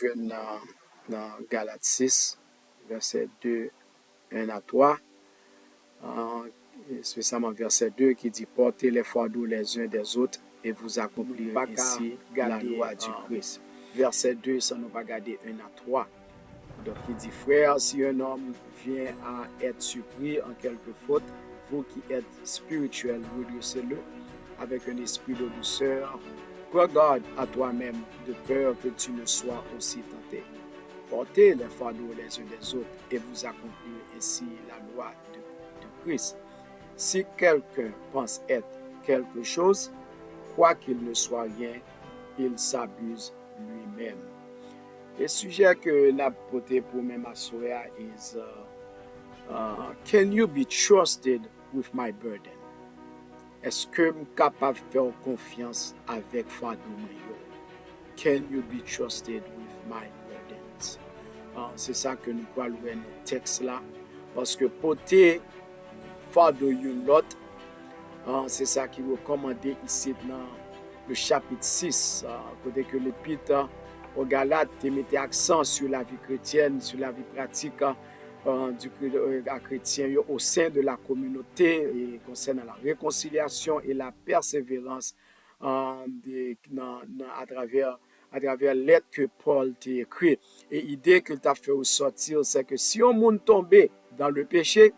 jwen dans Galates 6, verset 2, 1 à 3, spécialement verset 2 qui dit portez les fardeaux les uns des autres et vous accomplirez ainsi la loi du Christ. Verset 2, ça nous va garder 1 à 3. Donc il dit frère, si un homme vient à être surpris en quelque faute, vous qui êtes spirituels, redressez-le avec un esprit de douceur. Regarde à toi-même de peur que tu ne sois aussi tenté. Portez les fardeaux les uns des autres et vous accomplirez ainsi la loi de Christ. Si quelqu'un pense être quelque chose, quoi qu'il ne soit rien, il s'abuse lui-même. Le sujet que n'a porté pour même assurer is can you be trusted with my burden? Est-ce que je suis capable de faire confiance avec fardeau? Can you be trusted with my burdens? C'est ça que nous allons lire dans le texte là. Parce que porter fardeau une l'autre, c'est ça qui est recommandé ici dans le chapitre 6. Côté que l'épître aux Galates mettait accent sur la vie chrétienne, sur la vie pratique du chrétien au sein de la communauté et concernant la réconciliation et la persévérance à travers lettre que Paul t'a écrit. Et l'idée que tu as fait ressortir, c'est que si on monde tombé dans le péché,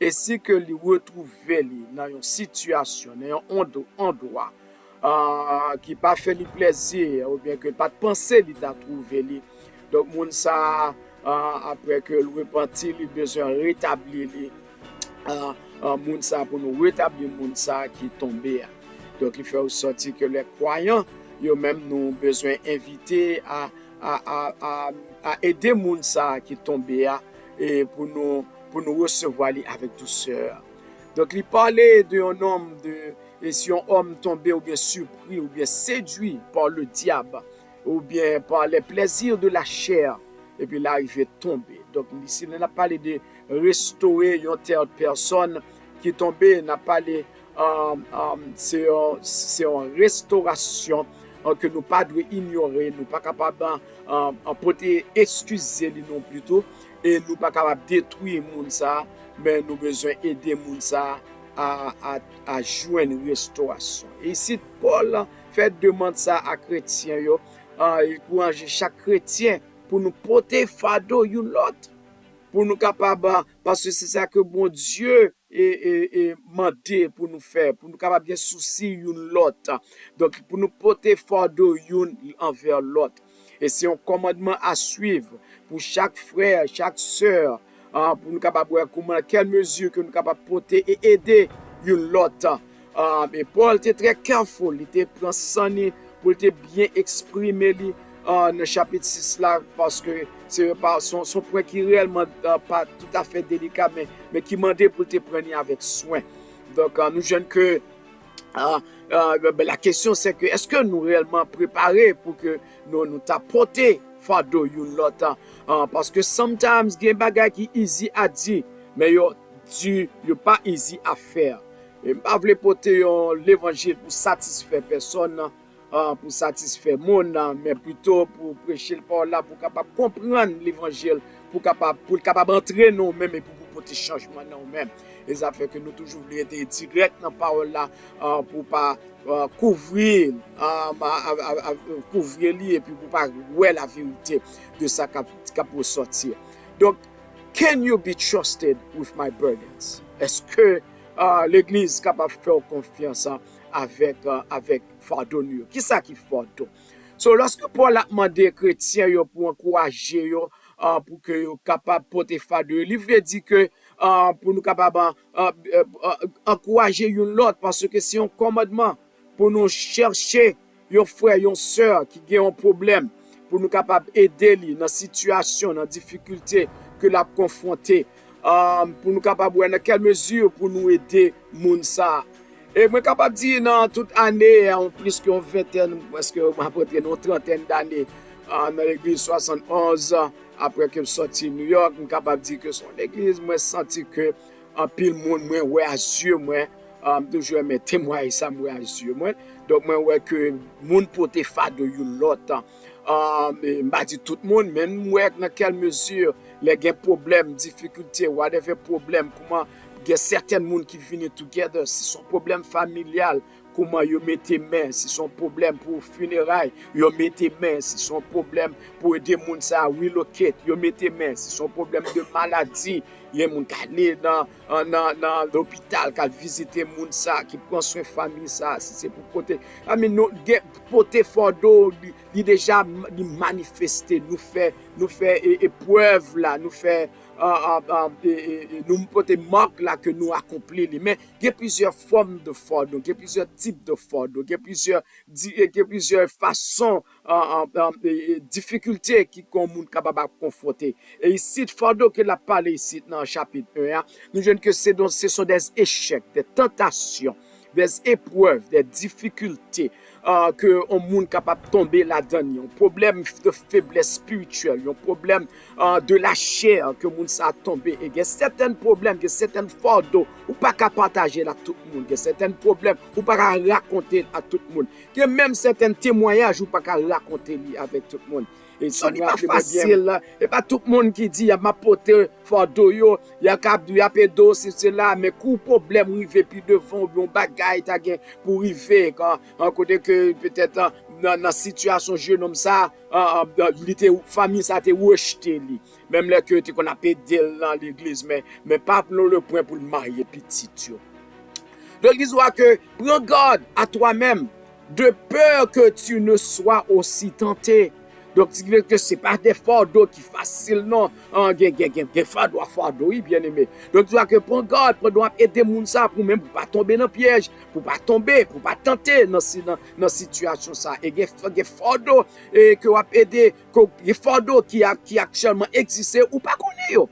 et si que lui retrouver dans une situation, dans un endroit qui pas fait lui plaisir ou bien que pas de pensée lui t'a trouvé lui, donc moun ça après que le repenti lui besoin rétablir lui moun ça pour nous rétablir moun ça qui tombé. Donc il fait ressortir que les croyants yo même nous besoin inviter à aider moun ça qui tombé et pour nous recevoir avec douceur. Donc il parlait d'un homme et si un homme tombé ou bien surpris ou bien séduit par le diable ou bien par les plaisirs de la chair et puis là il fait tomber. Donc ici on a parlé de restaurer une telle personne qui est tombée, on a parlé c'est une restauration que nous pas devons ignorer, nous pas capable porter excuser non plutôt et nous pas capable détruire moun ça, mais nous besoin aider moun ça à joindre une restauration. Et ici Paul fait demande ça à chrétiens yo, il encourage chaque chrétien pour nous porter fardeau une l'autre, pour nous capable parce que c'est ça que bon Dieu et mandé pour nous faire, pour nous capable bien souci une l'autre. Donc pour nous porter fardeau une envers l'autre. Et c'est un commandement à suivre pour chaque frère, chaque sœur, pour nous capable voir comment quelle mesure que nous capable porter et aider une l'autre. Et Paul était très careful, il était prend soin pour te bien exprimer dans le chapitre 6 là parce que c'est son point qui est réellement pas tout à fait délicat mais qui demandait pour te prendre avec soin. Donc nous jeunes que la question c'est que est-ce que nous réellement préparés pour que nous t'apporter fardeau une l'autre parce que sometimes il y a des bagages qui easy à dire mais yo pas easy à faire. Et pas vle porter l'évangile pour satisfaire personne pour satisfaire monde mais plutôt pour prêcher par là pour capable comprendre l'évangile pour capable entrer nous même et pour porter changement nous même. Et ça fait que nous toujours voulons être direct dans parole là pour pas couvrir lui et puis pour pas voir la vérité de ça qui peut sortir. Donc can you be trusted with my burdens? Est-ce que l'église est capable de faire confiance avec fardeau? Qui ça qui fardeau? So lorsque Paul a demandé aux chrétiens pour encourager pour que yo capable porter fardeau, il veut dire que pour nous capable encourager une l'autre parce que c'est un commandement pour nous chercher un frère, une sœur qui ont un problème pour nous capable aider lui dans situation, dans difficulté que l'a confronté. Pour nous capable dans quelle mesure pour nous aider moun ça. Et moi capable dire dans toute année en plus qu'une vingtaine presque après une trentaine d'années dans l'église 71 après que je sorti New York, je capable dire que son église moi senti que en pile monde moi ouais à yeux moi toujours mes témoins ça moi yeux moi donc moi ouais que monde porter fado yon l'autre m'a dit tout le monde même moi dans quelle mesure les gain problème difficulté whatever problème comment il y a certains monde qui viennent together si son problème familial comment yo mettez main si son problème pour funérailles yo mettez main si son problème pour aider moun ça relocate yo mettez main si son problème de maladie il y a moun qui aller dans l'hôpital qui visiter moun ça qui prend soin famille ça si c'est pour côté nous porter fardeau il déjà manifester nous fait épreuve là nous fait nous porter marque là que nous accomplir mais il y a plusieurs formes de fardeau il y a plusieurs types de fardeau il y a plusieurs façons difficultés qui qu'on monde capable de confronter et ici fardeau que la parlé ici dans chapitre 1 nous jeunes que ce sont des échecs des tentations des épreuves, des difficultés que on monde capable de tomber là-dedans, un problème de faiblesse spirituelle, un problème de la chair que monde ça tomber et il y a certains problèmes, il y a certains fardeaux ou pas qu'à partager à tout le monde, il y a certains problèmes ou pas qu'à raconter à tout le monde, il y a même certains témoignages ou pas qu'à raconter avec tout le monde. Et ça n'est pas facile. Et pas tout le monde qui dit, il y a ma pote fardeau, il y a cap du pédo, c'est là, mais coup problème, rive puis devant, bon bagaille, pour river, quand, en côté que peut-être dans la situation jeune homme ça, famille ça te rejeté, même là que tu qu'on a pédé dans l'église, mais pas pour le point pour le marier petit. Donc, il dit que prends garde à toi-même, de peur que tu ne sois aussi tenté. Donc, c'est pas des fardeaux qui faciles, non. Des fardeaux, oui, bien aimé. Donc, tu vois que prends garde, pour aider moun ça, pour même pas tomber dans le piège, pour pas tomber, pour pas tenter dans la situation ça. Et des fardeaux que va aider, des fardeaux qui actuellement existent ou pas connaît.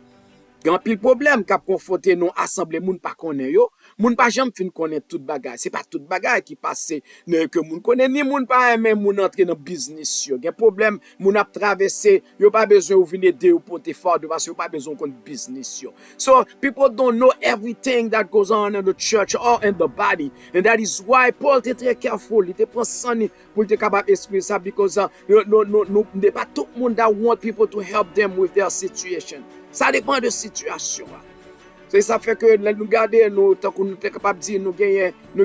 Grand pile problème qu'a confronté nous assemblée moun pas connaît yo moun pas jamais fin connaît toute bagaille c'est pas toute bagaille qui passe que moun connaît ni moun pas même moun entrer dans business yo gen problème moun a traversé yo pas besoin ou venir aider ou porter fort parce que yo pas besoin qu'on business yo so people don't know everything that goes on in the church or in the body and that is why Paul était très careful il était prend soin pour être capable d'exprimer ça because no pas tout le monde that want people to help them with their situation. Ça dépend de la situation. Et ça fait que nous garder nous tant que nous sommes capables de dire nous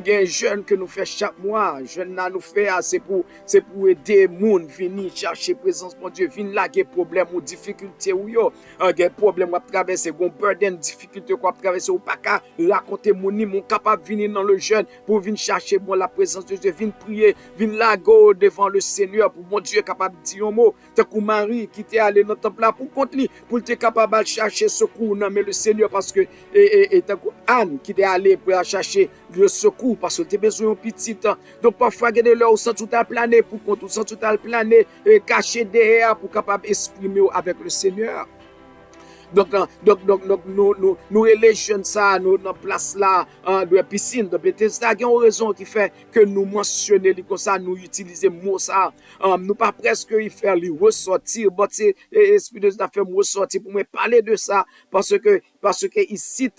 gagnons jeunes que nous fait chaque mois jeunes là nous fait c'est pour aider monde venir chercher présence mon Dieu venir là des problèmes ou difficultés ou yo des problèmes à traverser gon burden difficulté quoi traverser ou pas qu'à raconter mon capable venir dans le jeune pour venir chercher bon la présence de Dieu venir prier venir là go devant le Seigneur pour mon Dieu capable de dire un mot tant que Marie qui était allé dans le temple là pour contre lui pour être capable de chercher secours non mais le Seigneur parce que et Anne qui est allée pour chercher le secours parce qu'elle avait besoin d'un petit temps. Donc parfois, il y a des gens qui sont tout à planer pour qu'on tout à planer et cacher derrière pour capable exprimer avec le Seigneur. Donc nous les jeunes ça nous dans place là de piscine de Bethesda il y a une raison qui fait que nous mentionner comme ça nous utiliser mot ça nous pas presque y faire lui ressortir mais c'est esprit de Dieu fait ressortir pour me parler de ça parce que ici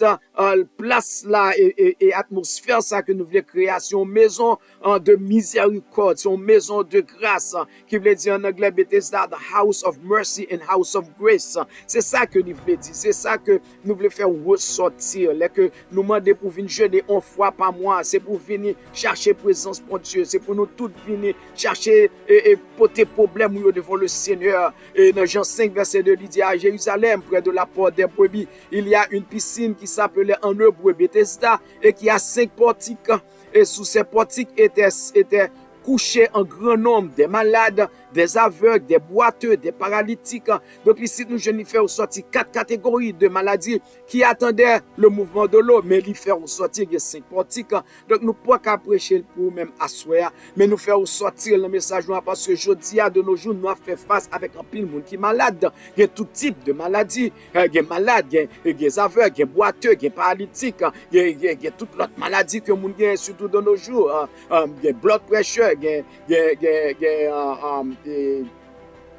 place là et atmosphère ça que nous voulons créer c'est une maison de miséricorde c'est une maison de grâce qui veut dire en anglais Bethesda the house of mercy and house of grace c'est ça que nous c'est ça que nous voulons faire ressortir. Que nous demandons pour venir jeûner une fois par mois. C'est pour venir chercher présence pour Dieu. C'est pour nous tous venir chercher et porter problème devant le Seigneur. Et dans Jean 5, verset 2, il dit à Jérusalem, près de la porte des brebis, il y a une piscine qui s'appelait en hébreu Bethesda et qui a 5 portiques. Et sous ces portiques étaient couchés en grand nombre des malades, des aveugles, des boiteux, des paralytiques. Donc ici, nous jeunes faire sortir 4 catégories de maladies qui attendaient le mouvement de l'eau, mais ils faire sortir les 5 portiques. Donc nous ne pouvons pas prêcher pour même asseoir, mais nous faire sortir le message parce que aujourd'hui, de nos jours, nous avons fait face avec un pile de monde qui est malade. Il y a tout type de maladies. Il y a malades, il y a des aveugles, il y a boiteux, il y a paralytiques, il y a toutes les maladies que nous avons, surtout de nos jours. Il y a blood pressure, il y a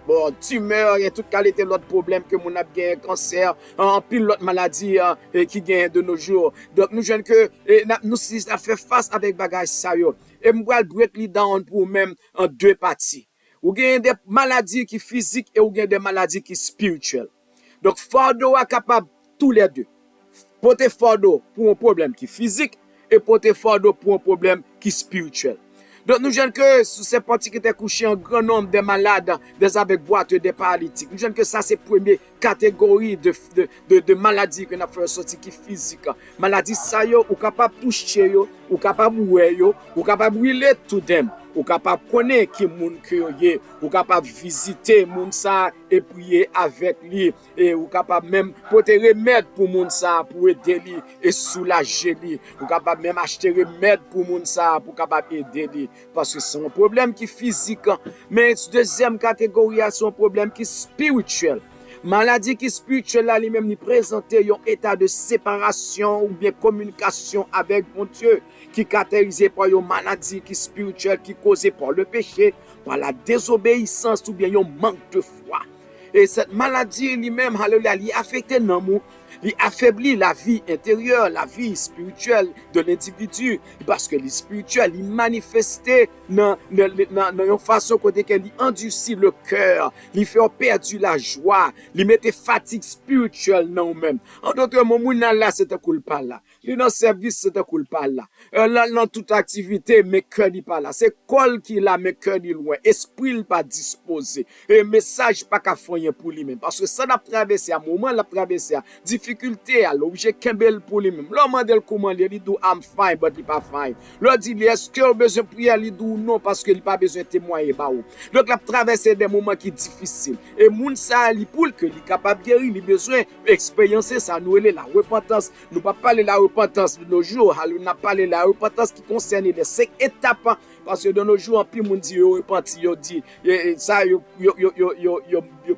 bon, tumeur, et toute qualité l'autre problème que mon a gagné, cancer, en pile l'autre maladie qui gagne de nos jours. Donc, nous jeunes que, nous si ça fait face avec bagage ça yo. Et m'bral break li down pour même en deux parties. Ou gagne des maladies qui physiques et ou gagne des maladies qui spirituelles. Donc, fardeau est capable tous les deux. Porter fardeau pour un problème qui physique et porter fardeau pour un problème qui spirituel. Donc, nous jeunes que sous ces parties qui étaient couchés un grand nombre de malades, des avec boiteux, des paralytiques. Nous jeunes que ça, c'est la première catégorie de maladies que nous avons fait sortir qui physique. Maladie ça yo, ou capable toucher yo, ou capable oué yo, ou capable brûler tout dem. Ou capable connaître qui moun que ou capable visiter moun ça et prier avec lui et ou capable même porter remède pour moun ça pour aider lui et soulager lui ou capable même acheter remède pour moun ça pour capable aider lui parce que c'est un problème qui physique mais deuxième catégorie c'est un problème qui spirituel. Maladie qui spirituelle là lui-même ni présenter un état de séparation ou bien communication avec mon Dieu qui caractérisé par une maladie qui spirituelle qui causée par le péché, par la désobéissance ou bien un manque de foi. Et cette maladie lui-même, alléluia, il affecte l'amour, il affaiblit la vie intérieure, la vie spirituelle de l'individu, parce que le spirituel, il manifestait dans une façon côté qu'il endurcit le cœur, il fait perdre la joie, il mettait fatigue spirituelle dans nous-mêmes. En d'autres mots, moun là, c'est un cool pas là. Il dans service, c'est un cool pas là. Là, dans toute activité, mais cœur n'est pas là. C'est col qui là, mais cœur n'est loin. Esprit n'est pas disposé. Et message pas qu'à faire pour lui-même. Parce que ça n'a traversé, à un moment, l'a traversé, difficulté, à l'objet Kembel pour lui-même. L'homme a dit comment il dit, I'm fine, but il pas fine. L'autre dit, est-ce qu'il a besoin de prier, il dit non, parce qu'il n'a pas besoin de témoigner. Donc, il a traversé des moments qui sont difficiles. Et moun ça, pour que il est capable de guérir, il a besoin d'expériencer ça, nous, la repentance. Nous pas parler de la repentance de nos jours, nous n'a parlé de la repentance qui concerne les 5 étapes. Parce que de nos jours, en plus, moun dit, yo repenti, yo dit, ça, yo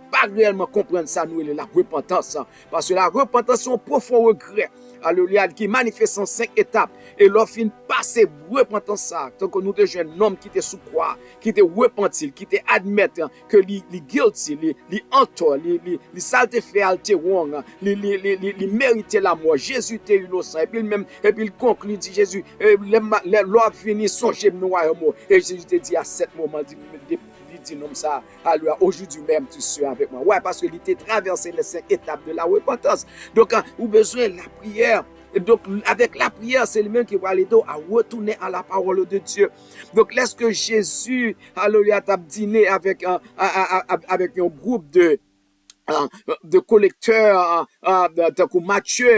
pas réellement comprendre ça, nous, la repentance. Parce que la repentance, c'est un profond regret. Alléluia, qui manifeste en 5 étapes. Et l'offre passer repentance ça. Tant que nous, des jeunes hommes qui étaient sous croix, qui étaient repentis, qui étaient admettre que les guilty, les entors, les saleté fait alter wrong, les mériter la mort. Jésus était innocent. Et puis il conclut, dit Jésus, l'ordre fini, songez nous à mort. Et Jésus te dit à 7 moments, dit non ça, alors aujourd'hui même tu suis avec moi. Ouais, parce que il était traversé les 5 étapes de la repentance. Donc, vous besoin de la prière. Et donc, avec la prière, c'est lui-même qui va aller à retourner à la parole de Dieu. Donc, lorsque Jésus, alléluia, t'a dîné avec un groupe de collecteurs, comme Matthieu,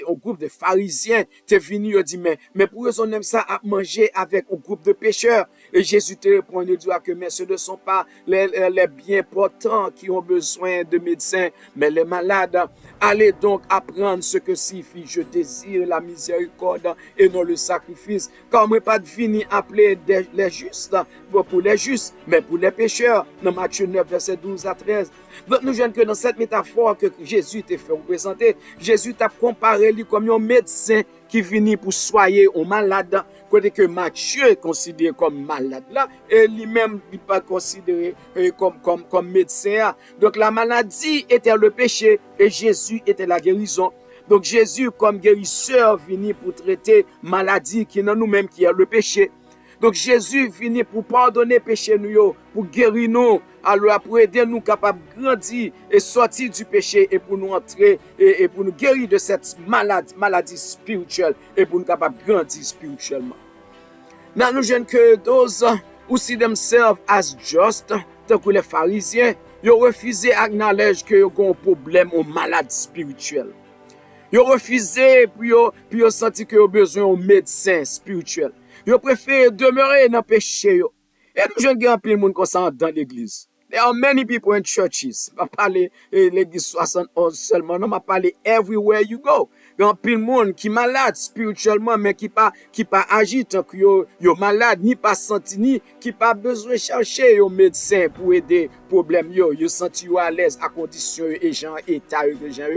un groupe de pharisiens, t'es venu, il dit, mais pour eux, on aime ça à manger avec un groupe de pécheurs. Et Jésus te répond, il dit, que mais ce ne sont pas les bien portants qui ont besoin de médecins, mais les malades. Allez donc apprendre ce que signifie, je désire la miséricorde et non le sacrifice. Car moi, pas de fini appeler les justes, pour les justes, mais pour les pécheurs. Dans Matthieu 9, verset 12 à 13. Donc, nous jeunes que dans cette métaphore que Jésus t'a fait représenter, Jésus t'a comparé lui comme un médecin qui vient pour soigner un malade, côté que Matthieu est considéré comme malade là, et lui-même il pas considéré comme médecin. Donc, la maladie était le péché et Jésus était la guérison. Donc, Jésus, comme guérisseur, vient pour traiter maladie qui est dans nous-mêmes, qui est le péché. Donc Jésus vient pour pardonner péché nous, pour guérir nous, alors pour aider nous capables de grandir et sortir du péché et pour nous entrer et pour nous guérir de cette maladie spirituelle et pour nous capables de grandir spirituellement. Now, nous jeunes que those who see themselves as just, tant que les pharisiens, ils ont refusé d'acknowledge que ils ont un problème, une maladie spirituelle. Ils ont refusé puis ils ont senti qu'ils ont besoin d'un médecin spirituel. Yo préfère demeurer dans le péché. Et nous jeunes gens pile monde comme ça dans l'église. There are many people in churches. Je ne parle pas l'église 71 seulement, non, je parle everywhere you go. Il y a pile monde qui est malade spirituellement, mais qui pas agit tant que yo malade, ni pas senti, ni qui pas besoin de chercher un médecin pour aider problème yo senti à l'aise à condition et gens état que gens.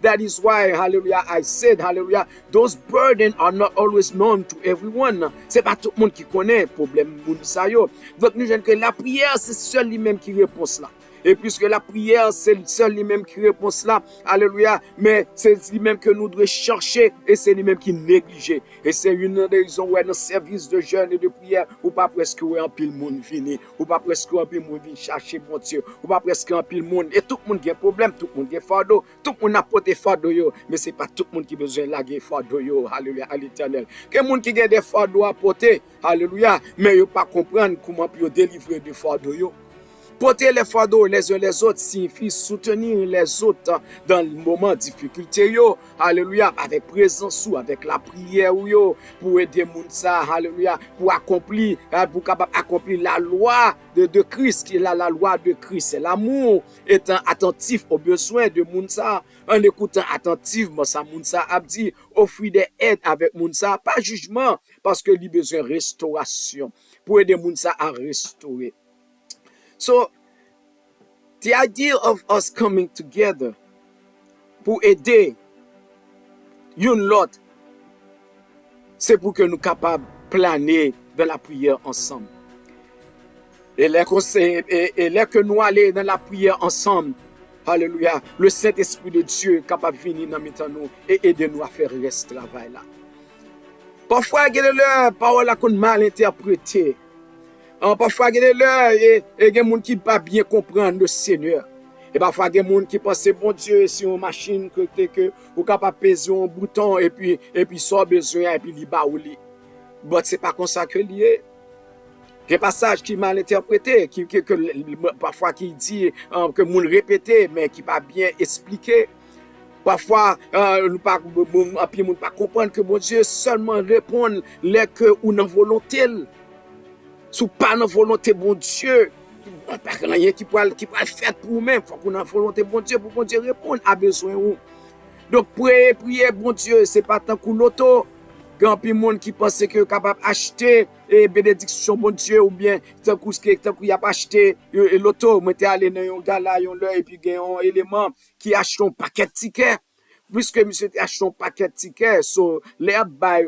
That is why, hallelujah, I said, hallelujah, those burdens are not always known to everyone. C'est pas tout le monde qui connaît problème moun sa yo. Donc nous jeunes que la prière c'est seul lui-même qui répond cela. Et puisque la prière, c'est seul lui-même qui répond cela, alléluia, mais c'est lui-même que nous devons chercher et c'est lui-même qui néglige. Et c'est une des raisons où dans le service de jeûne et de prière, ou pas presque un pile monde vini, ou pas presque un pile monde vient chercher bon Dieu, ou pas presque un pile monde, et tout le monde a un problème, tout le monde a fardeau, tout le monde a porté fardeau, mais c'est pas tout le monde qui a besoin de laguer fardeau, alléluia, à l'éternel. Que monde qui a des fardeaux à porter, alléluia, mais il pas comprendre comment peut délivrer de fardeau. Porter les fardeaux les uns les autres signifie soutenir les autres dans le moment de difficulté. Alléluia. Avec présence ou avec la prière pour aider les gens. Alléluia. Pour accomplir la loi de Christ, qui est la loi de Christ. C'est l'amour, étant attentif aux besoins de Mounsa, en écoutant attentivement ça Mounsa a dit, offrir des aides avec Mounsa, pas jugement, parce que il a besoin de restauration, pour aider Mounsa à restaurer. So, the idea of us coming together pour aider une l'autre, c'est pour que nous soyons capables de planer dans la prière ensemble. Et là que nous allons dans la prière ensemble, alléluia, le Saint-Esprit de Dieu est capable de venir dans nous et aider nous à faire ce travail-là. Parfois, il y a des paroles qui sont mal interprétées. Parfois, il y a des gens qui ne pas bien comprendre le Seigneur. Et parfois, il y a des gens qui pensent, bon Dieu, si une machine que vous capable de peser un bouton et puis sans besoin et puis il va ou li. Mais ce n'est pas comme ça que lié. Il y a des passages qui sont mal interprétés, parfois qui dit que nous répéter, mais qui ne pas bien expliqué. Parfois, nous ne pouvons pas comprendre que mon Dieu seulement répond les que ou non volonté. Sous pas dans volonté bon Dieu, pas rien qui peut le faire pour nous-mêmes. Faut qu'on a volonté bon Dieu pour bon Dieu répondre à besoin ou. Donc prier bon Dieu, c'est pas tant que l'auto. Grand pile monde qui pense que capable acheter et bénédiction bon Dieu ou bien tant que y a pas acheté l'auto, moi t'es allé dans un gars là, et puis gagne un élément qui achète un paquet de tickets. Puisque monsieur achète un paquet de tickets, so les bail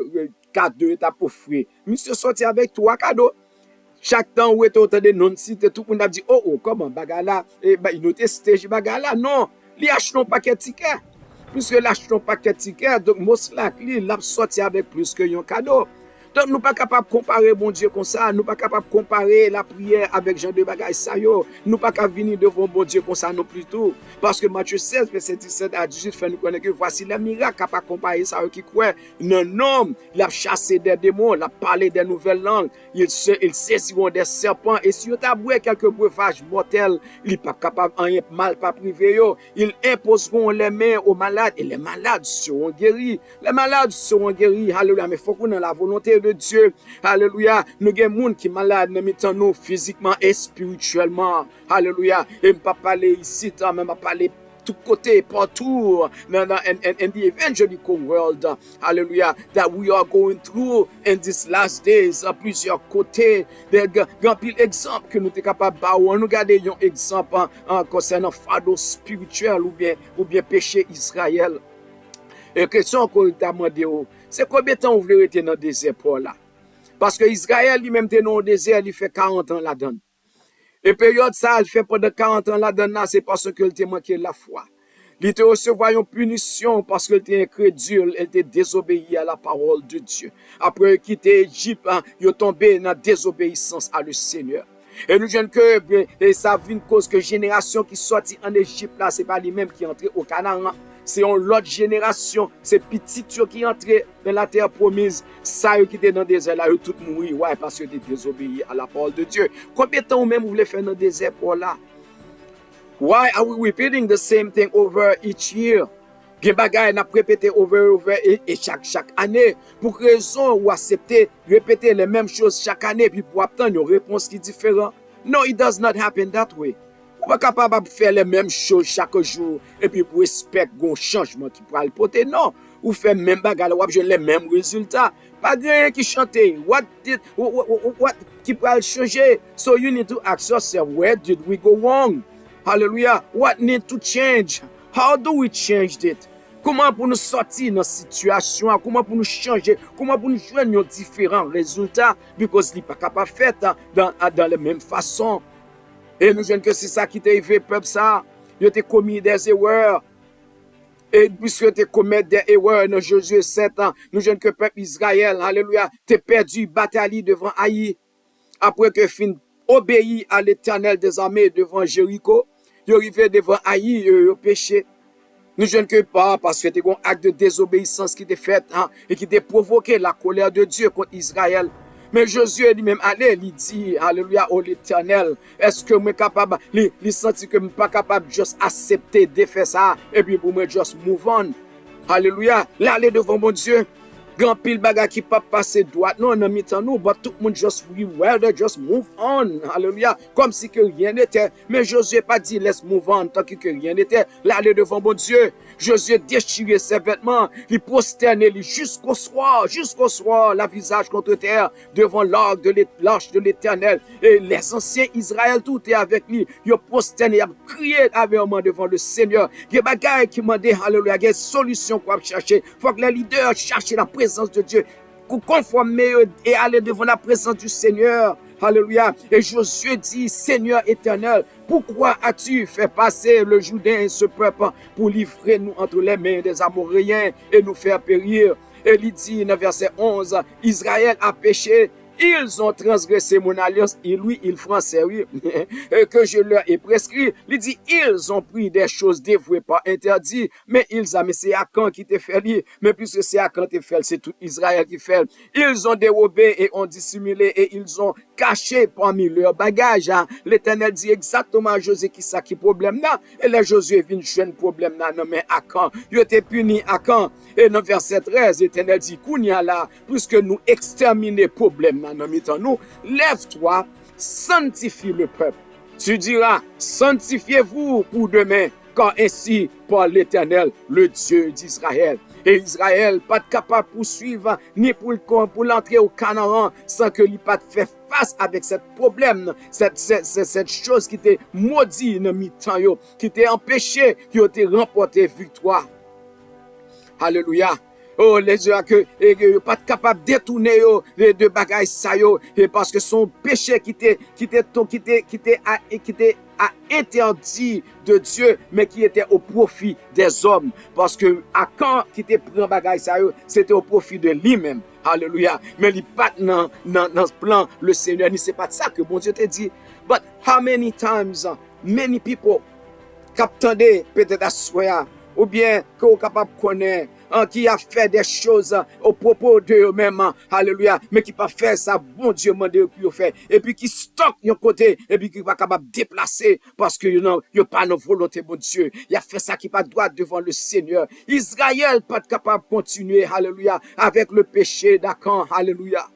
cadeau t'a offert. Monsieur sorti avec 3 cadeaux. Chaque temps où est autant de non-sites, tout le monde a dit, oh, comment, bagala, il note stage bagala. Non, il achète un paquet de tickets. Puisque l'achète un paquet de tickets, donc, most likely, il a sorti avec plus que un cadeau. Donc, nous ne sommes pas capables de comparer bon Dieu comme ça. Nous ne sommes pas capables de comparer la prière avec Jean de Bagay Sayo. Nous ne sommes pas capables de venir devant bon Dieu comme ça non plus tout. Parce que Matthieu 16, verset 17 à 18, fait nous connaître que voici les miracles capables de comparer ça qui croit. Un homme, il a chassé des démons, il a parlé des nouvelles langues, il saisiront des serpents. Et si il a boué quelques breuvages mortels, il n'est pas capable de mal pas privé. Ils imposeront les mains aux malades et les malades seront guéris. Les malades seront guéris. Alléluia. Mais il faut qu'on ait la volonté de Dieu. Alléluia. Nous avons des gens qui sont malades, nous physiquement et spirituellement. Alléluia. Et je ne pas parler ici, mais je ne parler tout côté, partout, in the evangelical world, hallelujah, that we are going through in these last days, à plusieurs côtés, des grands pile exemples que nous sommes capables de voir. Nous regardons un exemple concernant fardeau spirituel ou bien péché Israël. Et question qu'on t'a demandé, c'est combien de temps vous voulez rester dans le désert pour là? Parce que Israël lui-même était dans le désert, il fait 40 ans là-dedans. Et période ça, il fait pendant 40 ans là-dedans, c'est parce qu'il était manqué la foi. Il était recevoir une punition parce qu'il était incrédule, il était désobéi à la parole de Dieu. Après quitter Égypte, il est tombé dans la désobéissance à le Seigneur. Et nous jeunes que ça vient une cause que génération qui sortit en Égypte là, c'est pas lui-même qui est entré au Canaan. C'est une autre génération, c'est petit qui est entré dans la terre promise, ça qui était dans le désert là, tout mourir, ouais, parce que tu désobéi à la parole de Dieu. Combien de temps vous même vous voulez faire dans le désert pour là? Why are we repeating the same thing over each year? Gen bagay n'a répété over et chaque année. Pour raison ou accepter répéter les mêmes choses chaque année puis pour obtenir une réponse qui est différente. No, it does not happen that way. Vous pas capable de faire les mêmes choses chaque jour et puis pour espérer un changement qui pourra le porter. Non, vous faites même bagarre, vous avez les mêmes résultats. Pas de rien qui chante. What qui pourra changer? So you need to ask yourself, where did we go wrong? Hallelujah. What need to change? How do we change it? Comment pour nous sortir dans cette situation? Comment pour nous changer? Comment pour nous joindre différents résultats? Because il n'est pas capable de faire dans la même façon. Et nous jeunes que c'est ça qui t'est arrivé, peuple ça. Yo t'es commis des erreurs. Et puisque tu commis des erreurs dans Josué 7 ans, nous jeunes que peuple Israël, alléluia, t'es perdu bataille devant Haï. Après que fin obéi à l'Éternel des armées devant Jéricho, yo arrivé devant Haï, yo péché. Nous jeunes que pas parce que t'es un acte de désobéissance qui t'est fait, hein, et qui t'est provoqué la colère de Dieu contre Israël. Mais Josué lui-même allait, il dit, alléluia, oh l'Éternel, est-ce que moi capable, il senti que je pas capable de juste accepter de faire ça, et puis pour moi juste move on. Alléluia, là aller devant mon Dieu. Grand pile bagay qui pas passer droite non dans mi-temps nous, but tout le monde just just move on. Alléluia, comme si que rien n'était. Mais Josué pas dit laisse move on tant que rien n'était. Là aller devant mon Dieu. Josué déchirait ses vêtements, il prosternait jusqu'au soir, la visage contre terre devant l'arche de l'Éternel. Et les anciens Israël tout est avec lui. Ils prosterné, ils crié avertement devant le Seigneur. Il y a bagay qui m'a dit alléluia, il y a solution qu'on va chercher. Faut que les leaders cherchent la présence de Dieu, conformer et aller devant la présence du Seigneur. Alléluia. Et Josué dit, Seigneur éternel, pourquoi as-tu fait passer le Jourdain et ce peuple pour livrer nous entre les mains des Amoréens et nous faire périr? Et il dit dans verset 11, Israël a péché. Ils ont transgressé mon alliance, et lui, il français, oui, que je leur ai prescrit. Il dit, ils ont pris des choses dévouées par interdit, mais c'est Akan qui te fait lire. Mais puisque c'est Akan qui te fait, c'est tout Israël qui fait. Ils ont dérobé et ont dissimulé et ils ont caché parmi leurs bagages. Hein. L'Éternel dit exactement à Josué qui ça qui problème là. Et là, Josué vient jouer problème là, non mais Akan. Il était puni Akan. Et dans verset 13, l'Éternel dit, Kounia là, puisque nous exterminer problème là, nous, lève-toi, sanctifie le peuple. Tu diras, sanctifiez-vous pour demain, car ainsi par l'Éternel, le Dieu d'Israël. Et Israël pas capable de poursuivre ni pour l'entrer au Canaan sans que lui pas fait face avec ce problème, cette chose qui était maudit dans mi-temps, qui était empêché, qui a été remporté victoire. Alléluia. Oh, les gens que pas capable de détourner de bagages ça yo, et parce que son péché qui était interdit de Dieu, mais qui était au profit des hommes, parce que Akan qui était pris bagages ça yo, c'était au profit de lui-même. Alléluia. Mais il pas dans ce plan le Seigneur, c'est pas ça que bon Dieu te dit. But how many times many people captendé peut-être à soi ou bien que vous capable connaître qui a fait des choses au propos de eux-mêmes, alléluia, mais qui pas fait ça, bon Dieu m'a dit qu'il fait, et puis qui stocke yon côté, et puis qui pas capable de déplacer, parce que yon pas nos volonté, bon Dieu, il a fait ça qui pas droit devant le Seigneur. Israël pas capable de continuer, alléluia, avec le péché d'Akan, alléluia.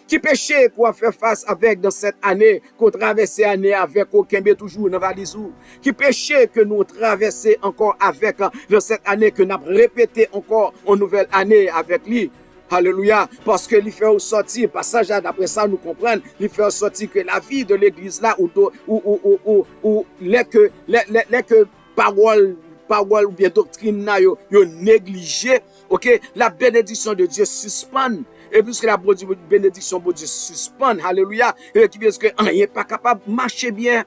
Qui péché qu'on fait face avec dans cette année, qu'on traverse année avec aucun toujours dans valisou. Qui péché que nous traversons encore avec dans cette année que nous avons répété encore en nouvelle année avec lui. Alléluia. Parce que il fait sortir, passage d'après ça nous comprendre, il fait sortir que la vie de l'église là, ou les que parole ou bien doctrine là, yo négligé, ok, la bénédiction de Dieu suspend. Et puisque la bénédiction de Dieu suspend, alléluia, et qui veut dire que rien n'est pas capable de marcher bien.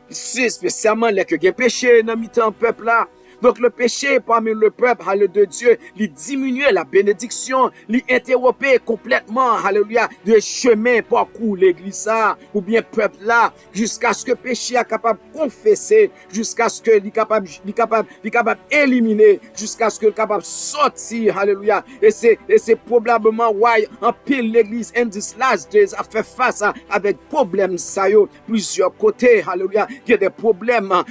C'est spécialement les que péché dans le peuple là. Donc le péché parmi le peuple, alléluia, de Dieu, il diminuait la bénédiction, il interrompait complètement, alléluia, le chemin parcours l'église là, ou bien peuple là, jusqu'à ce que le péché est capable de confesser, jusqu'à ce que il capable d'éliminer, jusqu'à ce que il capable de sortir, alléluia. Et c'est probablement why en pile l'église in this last days a fait face avec problèmes ça yo, plusieurs côtés, alléluia. Il y a des problèmes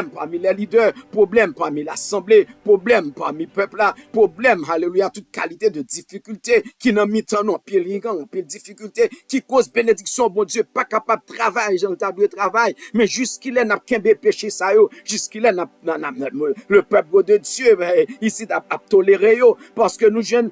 parmi les leaders, problèmes parmi l'assemblée, problème parmi le peuple là, problème, alléluia, toute qualité de difficulté qui n'a mis tant non, pile difficulté qui cause bénédiction, bon Dieu, pas capable de travailler, j'en ai travail, mais jusqu'il est n'a qu'un péché ça yo, jusqu'il est le peuple de Dieu, ici a toléré yo, parce que nous jeunes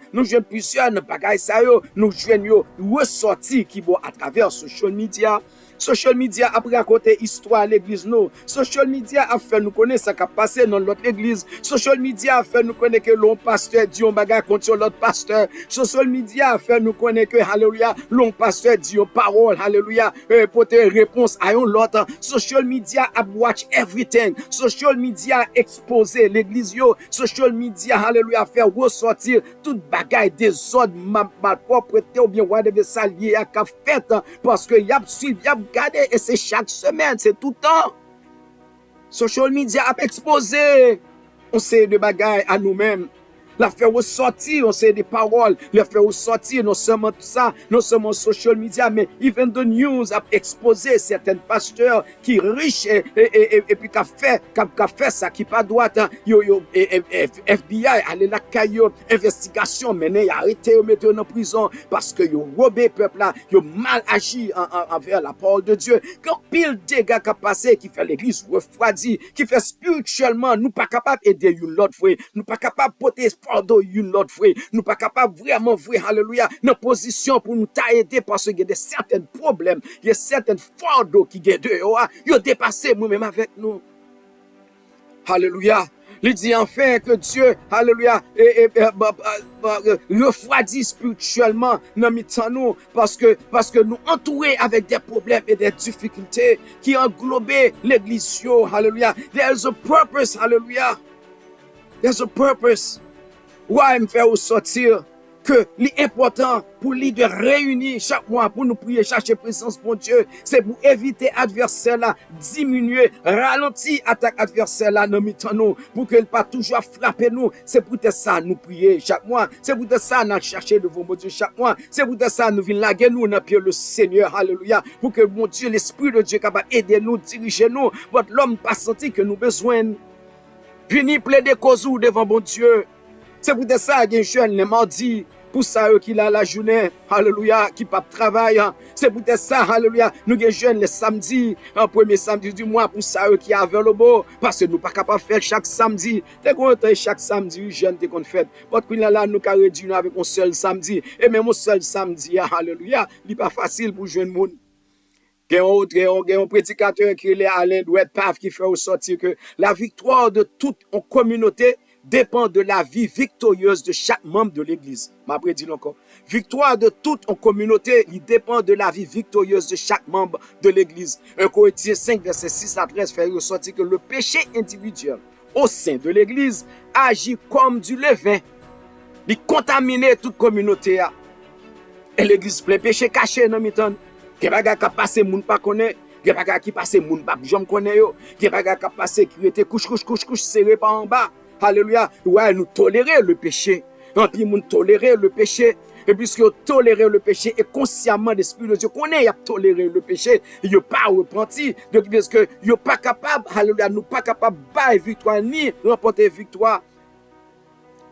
plusieurs ne bagaille ça yo, nous jeunes yo ressorti qui vont à travers social media. Social media a raconté histoire à l'église nous. Social media a fait nous connaître ce qui a passé dans l'autre contre l'église. Social media a fait nous connaître que l'on pasteur dit on bagarre contre l'autre pasteur. Social media a fait nous connaître que, alléluia, l'on pasteur dit une parole, alléluia, pour te réponse à un l'autre. Social media a watch everything. Social media a exposé l'église yo. Social media, alléluia, fait ressortir toute bagaille des ordres, ma propreté ou bien whatever ça lié à qu'a fait, parce que y a suivi, y a gardé, et c'est chaque semaine, c'est tout le temps. Social media a exposé, on sait de bagaille à nous-mêmes. La faire ressortir, on sait des paroles, la faire ressortir, non seulement tout ça, non seulement social media, mais even the news a exposé certains pasteurs qui riches et puis qu'a fait ça, qui pas droit, FBI, aller la caillou, investigation, mené, arrêté, mettre en prison, parce que yo robé peuple là, yo mal agi envers la parole de Dieu. Quand pile dégâts qui a passé, qui fait l'église refroidie, qui fait spirituellement, nous pas capable d'aider une l'autre frère, nous pas capable de porter fardeau une l'autre frère, nous pas capable vraiment vrai, alléluia, dans position pour nous aider parce qu'il y a des certains problèmes, il y a certains fardeaux qui sont dehors, ils ont dépassé nous-mêmes avec nous. Alléluia. Il dit enfin que Dieu, alléluia, refroidit spirituellement dans nous parce que nous entourés avec des problèmes et des difficultés qui englobent l'église. Alléluia. There's a purpose, alléluia. There's a purpose. Ouais, me faire sortir que l'important pour lui de réunir chaque mois pour nous prier, chercher présence pour Dieu, c'est pour éviter adversaire là, diminuer, ralentir attaque adversaire là dans nous, pour qu'elle pas toujours frapper nous. C'est pour ça nous prier chaque mois, c'est pour ça nous chercher devant mon Dieu chaque mois, c'est pour ça nous venons laguer nous dans pied le Seigneur, alléluia, pour que mon Dieu, l'Esprit de Dieu capable aider nous, diriger nous, votre l'homme pas senti que nous besoin. Venir plaider cause devant mon Dieu. C'est pour ça qu'il y a un jeune le mardi, pour ça qu'il a la journée, alléluia, qui pas travailler. C'est pour ça, alléluia, nous avons jeunes le samedi, un premier samedi du mois, pour ça qui a vers le beau, parce que nous pas capable de faire chaque samedi. T'es content chaque samedi, jeune t'es qu'on fait. Parce que là, nous avons réduit avec un seul samedi, et même un seul samedi, alléluia, il n'est pas facile pour jeune monde. Il y a un prédicateur qui est Alain Douet-Paf qui fait ressortir que la victoire de toute une communauté dépend de la vie victorieuse de chaque membre de l'église. M'a prédit encore. Victoire de toute une communauté, il dépend de la vie victorieuse de chaque membre de l'église. 1 Corinthiens 5, verset 6 à 13 fait ressortir que le péché individuel au sein de l'église agit comme du levain. Il contamine toute communauté. Et l'église plein péché caché dans le temps. Gen bagay ka passe moun pa connaît, gen bagay qui passe moun pa jom connaît yo, gen bagay ka passe qui était couche serré par en bas. Alléluia. Ouais, nous tolérer le péché. En puis moun tolérer le péché. Et puisque tolérer le péché et consciemment l'esprit de Dieu connaît a toléré le péché, il n'est pas repenti. Donc parce que il n'est pas capable, alléluia, nous pas capable de victoire ni remporter victoire.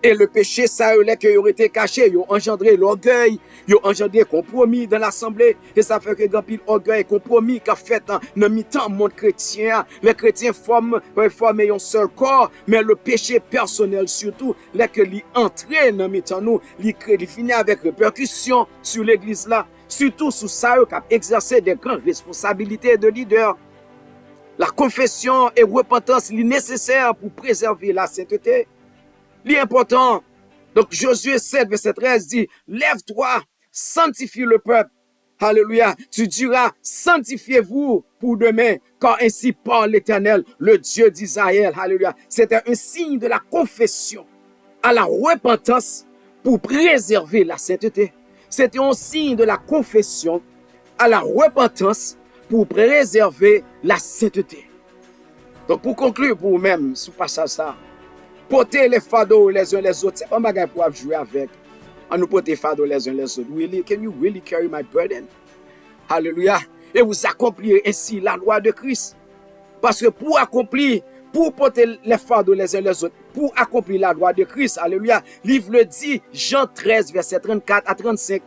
Et le péché, ça qui aurait été caché, ils ont engendré l'orgueil, ils ont engendré compromis dans l'assemblée. Et ça fait que grand pile orgueil et compromis qu'a fait dans le mi-temps monde chrétien. Les chrétiens forment un seul corps, mais le péché personnel surtout, les que l'y entrer dans le mi-temps nous, l'y finit avec répercussion sur l'église là. Surtout sous ça, qui a exercé des grandes responsabilités de leader. La confession et repentance, est nécessaire pour préserver la sainteté. L'important. Donc Josué 7, verset 13 dit, lève-toi, sanctifie le peuple. Alléluia. Tu diras, sanctifiez-vous pour demain, car ainsi parle l'Éternel, le Dieu d'Israël. Alléluia. C'était un signe de la confession à la repentance pour préserver la sainteté. C'était un signe de la confession à la repentance pour préserver la sainteté. Donc pour conclure pour vous-même, sous passage ça, porter les fardeaux les uns les autres, c'est pas un bagage pour jouer avec. On nous porter fardeaux les uns les autres. Really, can you really carry my burden? Alléluia. Et vous accomplir ainsi la loi de Christ. Parce que pour porter les fardeaux les uns les autres, pour accomplir la loi de Christ, alléluia, livre le dit, Jean 13, verset 34 à 35.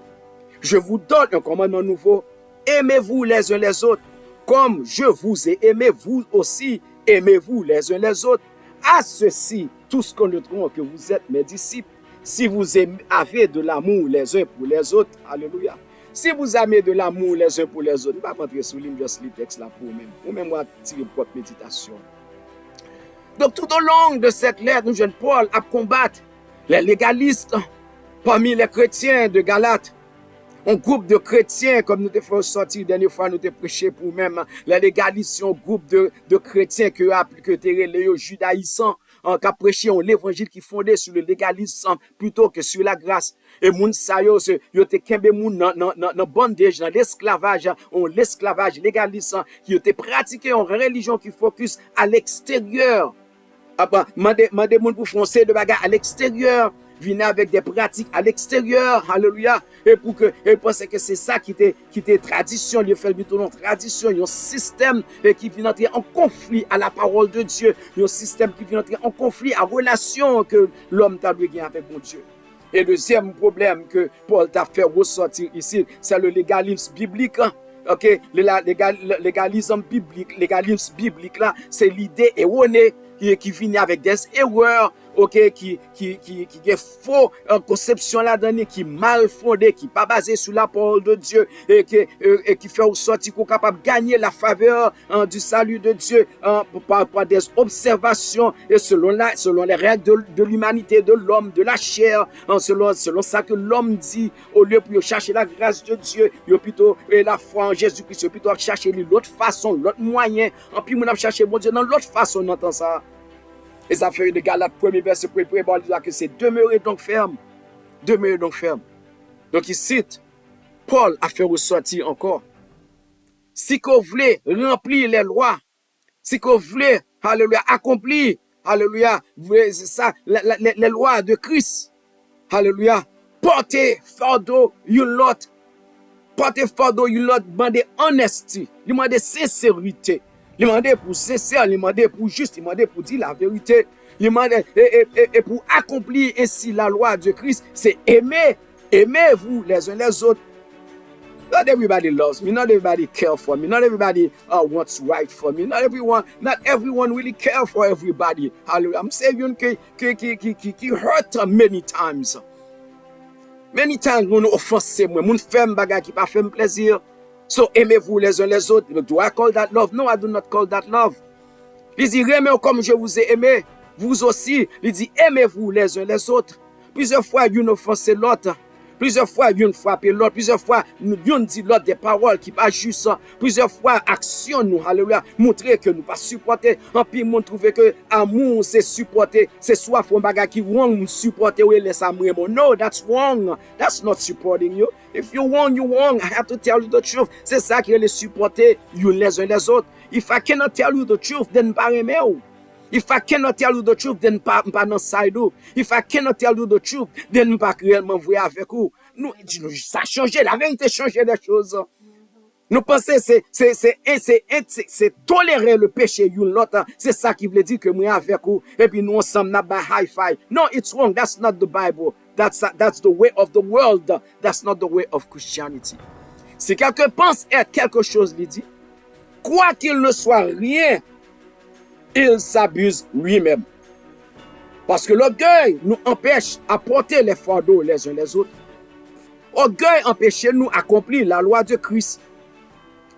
Je vous donne un commandement nouveau. Aimez-vous les uns les autres. Comme je vous ai aimé, vous aussi, aimez-vous les uns les autres. À ceci, tous connaîtront que vous êtes mes disciples, si vous avez de l'amour les uns pour les autres. Alléluia. Si vous avez de l'amour les uns pour les autres, ne pas rentrer sur l'île, juste le texte là pour vous-même. Vous-même, moi, tirer votre méditation. Donc tout au long de cette lettre, nous jeunes Paul à combattre les légalistes parmi les chrétiens de Galate. Un groupe de chrétiens, comme nous te faisons sortir, dernière fois, nous te prêché pour même, les légalistes, c'est un groupe de chrétiens que te relais judaïsants, qui a prêché un l'évangile qui fondé sur le légalisme plutôt que sur la grâce. Et moun sa yo te kembe moun nan bondage, dans l'esclavage, l'esclavage légaliste, qui te pratiqué en religion qui focus à l'extérieur. Mande moun pour foncer de bagarre à l'extérieur. Venir avec des pratiques à l'extérieur, alléluia, et penser que c'est ça qui était tradition, il fait plutôt non tradition, un système qui vient entrer en conflit à la parole de Dieu, un système qui vient entrer en conflit à la relation que l'homme t'a dû gagner avec mon Dieu. Et deuxième problème que Paul t'a fait ressortir ici, c'est le légalisme biblique. Ok, le légalisme biblique là, c'est l'idée erronée qui vient avec des erreurs, ok, qui est faux conception là-dedans, qui mal fondée, qui pas basée sur la parole de Dieu et qui fait en sorte qu'on est capable de gagner la faveur du salut de Dieu par des observations et selon les règles de l'humanité, de l'homme, de la chair, selon ça que l'homme dit, au lieu de chercher la grâce de Dieu, il plutôt la foi en Jésus-Christ, il plutôt chercher l'autre façon, l'autre moyen, en plus on a cherché mon Dieu dans l'autre façon, on entend ça. Et ça fait de Galates, premier verset, bon, il dit que c'est demeurer donc ferme. Demeurer donc ferme. Donc il cite, Paul a fait ressortir encore. Si qu'on voulait remplir les lois, si qu'on voulait, alléluia, accomplir, alléluia, c'est ça, les lois de Christ, alléluia, porter fardeau une l'autre, porter fardeau une l'autre, demander honesty, demander sincérité. Il m'a demandé pour sincère, il m'a demandé pour juste, il m'a demandé pour dire la vérité. Il m'a demandé et pour accomplir ainsi la loi de Christ, c'est aimer. Aimez-vous les uns les autres. Not everybody loves me. Not everybody cares for me. Not everybody wants right for me. Not everyone really care for everybody. I'm saying qui hurt many times. Many times, nous offensons moi, nous faisons bagay qui pas fait plaisir. So, aimez-vous les uns les autres. Do I call that love? No, I do not call that love. Il dit, aimez comme je vous ai aimé. Vous aussi. Il dit, aimez-vous les uns les autres. Plusieurs fois, une offense l'autre. Plusieurs fois, une frappe l'autre. Plusieurs fois, une dit l'autre des paroles qui pas juste. Plusieurs fois, action nous, alléluia, montrer que nous pas supporter. En puis, nous trouver que amour, c'est supporter. C'est soit un bagage qui wrong, supporter ou laisser amour. No, that's wrong. That's not supporting you. If you wrong, you wrong. I have to tell you the truth. C'est ça qui est les supporter, les uns les autres. If I cannot tell you the truth, then pas aimer. If I cannot tell you the truth, then pas dans side ou. If I cannot tell you the truth, then pas réellement vrai avec vous. Nous, ça a changé, la vérité change des choses. Nous pensons c'est tolérer le péché une l'autre. C'est ça qui veut dire que moi avec vous. Et puis nous ensemble n'a pas high five. No, it's wrong. That's not the Bible. That's the way of the world. That's not the way of Christianity. Si quelqu'un pense être quelque chose, il dit, quoi qu'il ne soit rien, il s'abuse lui-même. Parce que l'orgueil nous empêche à porter les fardeaux les uns les autres. Orgueil empêche nous d'accomplir la loi de Christ.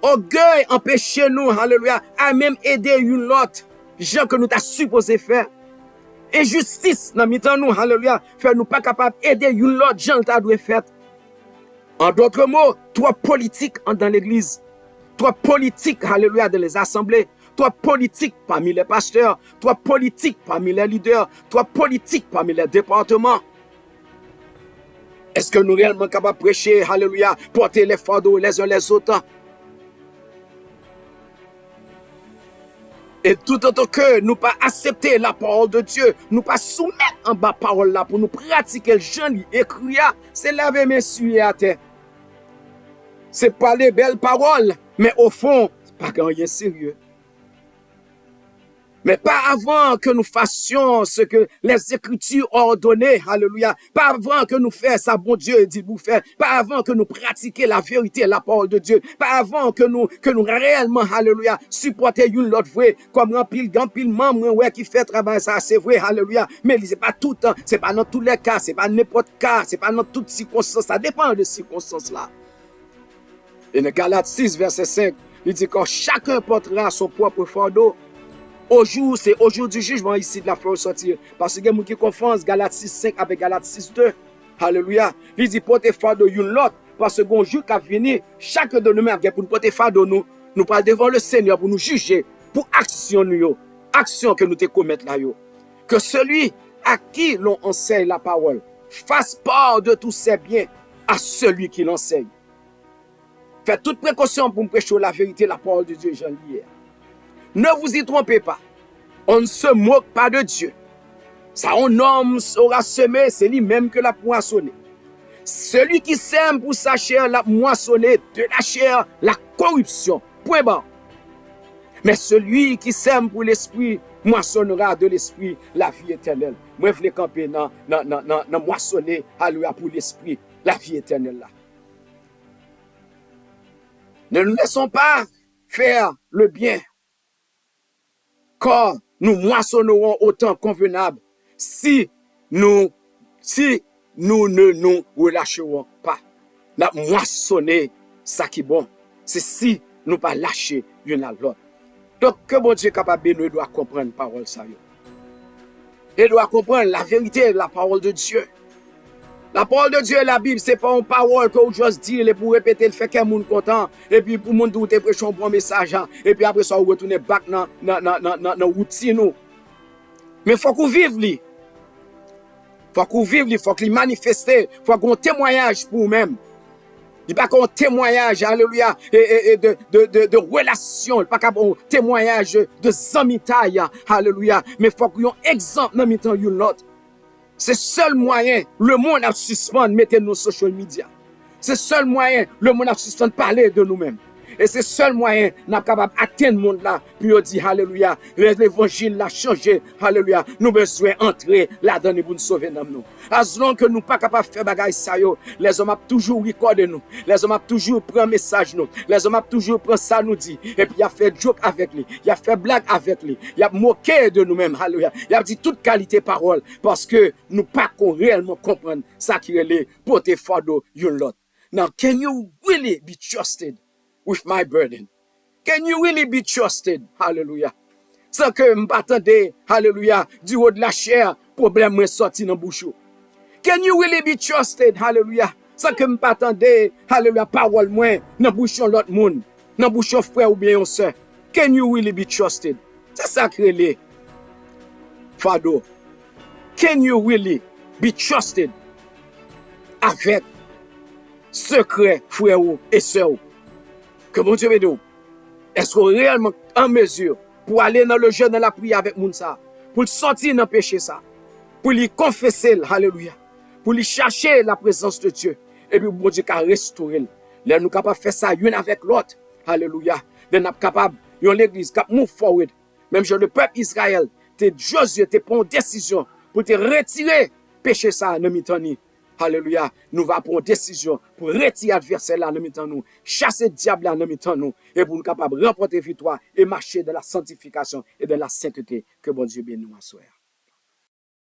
Orgueil empêche nous, alléluia, à même aider une autre, gens que nous t'as supposé faire. Injustice dans mi-temps nous, alléluia, fait nous pas capable d'aider une autre, gens t'as dû faire. En d'autres mots, toi politique dans l'église, toi politique, alléluia, dans les assemblées, toi politique parmi les pasteurs, toi politique parmi les leaders, toi politique parmi les départements. Est-ce que nous réellement capables de prêcher, alléluia, porter les fardeaux les uns les autres? Et tout autant que nous pas accepter la parole de Dieu, nous pas soumettre en bas parole là pour nous pratiquer le jeune écrit, c'est laver mes souliers à terre. C'est pas les belles paroles, mais au fond, c'est pas rien sérieux. Mais pas avant que nous fassions ce que les Écritures ont ordonné, alléluia. Pas avant que nous fassions ça, bon Dieu dit vous faire. Pas avant que nous pratiquions la vérité, la parole de Dieu. Pas avant que nous réellement, alléluia, supporter une l'autre vrai. Comme remplir membre, ouais, qui fait travail, ça, c'est vrai, alléluia. Mais c'est pas tout le temps, c'est pas dans tous les cas, c'est pas n'importe cas, c'est pas dans toutes circonstances. Ça dépend de circonstances là. Et dans Galates 6, verset 5, il dit que chacun portera son propre fardeau. c'est au jour du jugement ici de la faire sortir. Parce que il y a des gens qui confondent Galates 6:5 avec Galates 6:2. Alléluia. Il dit porter fardeau une l'autre. Parce que bon jour qui vient, chaque de nous-mêmes pour nous porter fardeau nous parlons devant le Seigneur pour nous juger pour action nous, action que nous te commettons là yo. Que celui à qui l'on enseigne la parole fasse part de tous ses biens à celui qui l'enseigne. Faites toute précaution pour me prêcher la vérité, la parole de Dieu, j'en lis hier. Ne vous y trompez pas. On ne se moque pas de Dieu. Ça, un homme aura semé, c'est lui-même que l'a moissonné. Celui qui sème pour sa chair l'a moissonné de la chair, la corruption. Point barre. Mais celui qui sème pour l'esprit moissonnera de l'esprit la vie éternelle. Moi, je voulais camper dans moissonner, alléluia, pour l'esprit, la vie éternelle là. Ne nous laissons pas faire le bien, car nous moissonnerons autant convenable si nous ne nous relâcherons pas. La moissonner, ça qui est bon, c'est si nous pas lâcher l'une à l'autre. Donc, que bon Dieu est capable de nous doit comprendre la parole ça. Il doit comprendre la vérité de la parole de Dieu. La parole de Dieu et la Bible, c'est pas une parole que vous juste dire pour répéter le fait que monde content et puis pour monde tout te prêcher un bon message et puis après ça vous retourner back dans routine. Mais faut qu'on vive li. Faut qu'on vive li, faut qu'il manifeste, faut qu'on témoignage pour vous-même. Il pas qu'on témoignage, alléluia, et de relation, il pas qu'on témoignage de zamitaille, alléluia, mais faut qu'on ait un exemple dans mitan yon l'autre. C'est seul moyen, le monde a suspendre, mettez nos social media. C'est seul moyen, le monde a suspendre parler de nous-mêmes. Et c'est seul moyen, nous sommes capables d'atteindre le monde là, puis on dit, alléluia, l'évangile l'a changé, alléluia, nous besoin entrer là-dedans pour nous sauver nous. As long que nous ne sommes pas capables de faire bagaille ça, les hommes ont toujours recordé nous, les hommes ont toujours pris un message nous, les hommes ont toujours pris ça nous dit, et puis il a fait joke avec lui, il a fait blague avec lui, il a moqué de nous-mêmes, alléluia, il a dit toute qualité parole, parce que nous ne pas réellement comprendre ça qui est les porter fardeau yon lot. Now, can you really be trusted with my burden? Can you really be trusted? Hallelujah. Sans que m'attendez, hallelujah, du haut de la chair, problème me sorti dans bouche. Can you really be trusted? Hallelujah. Sans que m'attendez, hallelujah, parole moins dans bouche l'autre monde, dans bouche frère ou bien une sœur. Can you really be trusted? C'est ça que les fardeau. Can you really be trusted avec secret frère et sœur? Que mon Dieu bénisse. Est-ce qu'on est réellement en mesure pour aller dans le jeûne, dans la prière avec Mounsa, pour sortir dans le péché ça, pour lui confesser, alléluia, pour lui chercher la présence de Dieu, et puis bon Dieu qui a restauré. Là, nous sommes capables de faire ça l'un avec l'autre, alléluia. Nous sommes capables, l'église, qui move forward. Même le peuple Israël, Josué, te prend une décision pour te retirer péché ça dans le temps. Alléluia, nous va prendre une décision pour retirer l'adversaire là dans le nous, chasser le diable là dans le nous, et pour nous capables de remporter victoire et marcher dans la sanctification et dans la sainteté. Que bon Dieu bénisse nous à soir.